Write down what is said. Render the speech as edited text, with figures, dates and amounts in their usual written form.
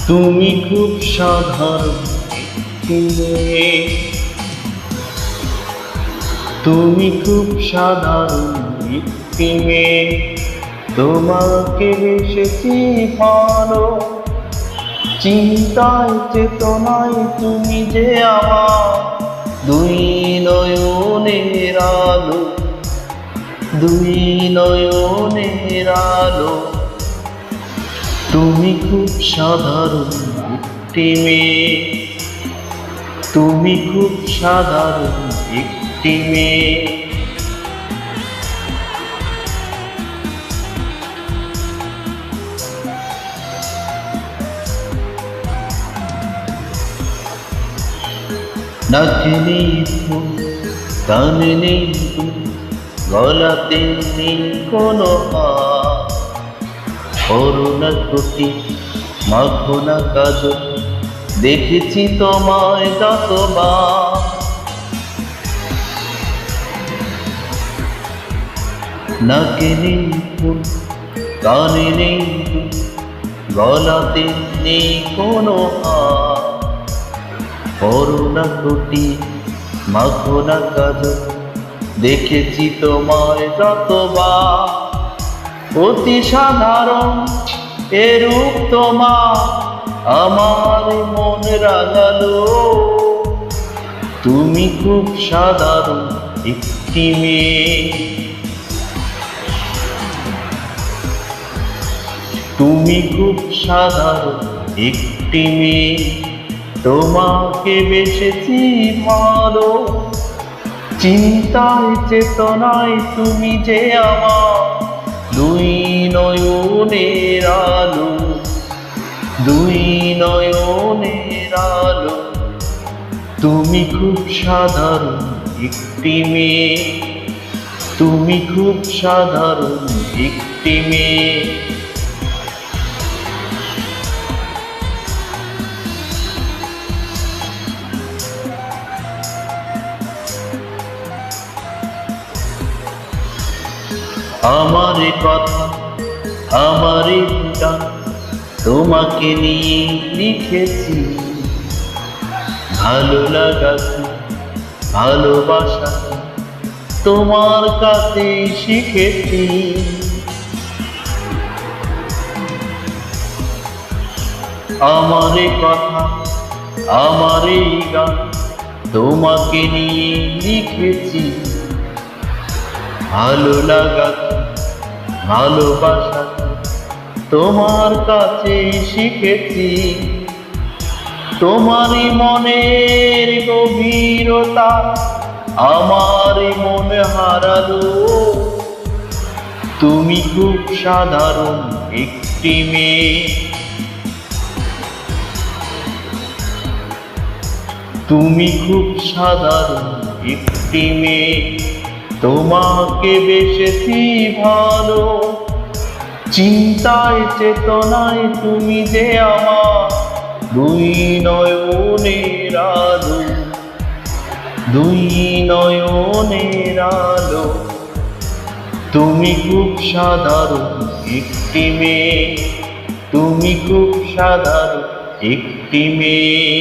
তুমি খুব সাধারণ একটি মেয়ে, তুমি খুব সাধারণ একটি মেয়ে। তোমাকে বেসেছি ভালো, চিন্তায় চেতনায় তুমি যে আমার দুই নয়নের আলো, দুই নয়নের আলো। তুমি খুব সাধারণ একটি মেয়ে, তুমি খুব সাধারণ একটি মেয়ে। নাকে নেই ফুল, কানে নেই দুল, গলাতে নেই কোনো হার। করোনা ত্রুটি, মাখো না কাজল, দেখেছি তোমায় যতবার। নাকে নেই ফুল, কানে নেই দুল, গলাতে নেই কোনো হার। করোনা ত্রুটি, মাখো না কাজল, দেখেছি তোমায় যতবার। অতি সাধারণ এরূপ তোমার আমার মন রাগালো। তুমি খুব সাধারণ একটি মেয়ে, তুমি খুব সাধারণ একটি মেয়ে। তোমাকে বেসেছি ভালো, চিন্তায় চেতনায় তুমি যে আমার দুই নয়নের আলো, দুই নয়নের আলো। তুমি খুব সাধারণ একটি মেয়ে, তুমি খুব সাধারণ একটি মেয়ে। আমার কথা, আমার গান তোমাকে নিয়ে লিখেছি। ভালো লাগা, ভালোবাসা তোমার কাছে শিখেছি। আমার কথা, আমার গান তোমাকে নিয়ে লিখেছি। ভালো লাগা, ভালোবাসা তোমার কাছে শিখেছি। তোমারই মনের গভীরতা আমার মনে হারালো। তুমি খুব সাধারণ একটি মেয়ে, তুমি খুব সাধারণ একটি মেয়ে। তোমাকে বেসেছি ভালো, চিন্তায় চেতনায় তুমি যে আমার দুই নয়নের আলো, দুই নয়নের আলো। তুমি খুব সাধারণ একটি মেয়ে, তুমি খুব সাধারণ একটি মেয়ে।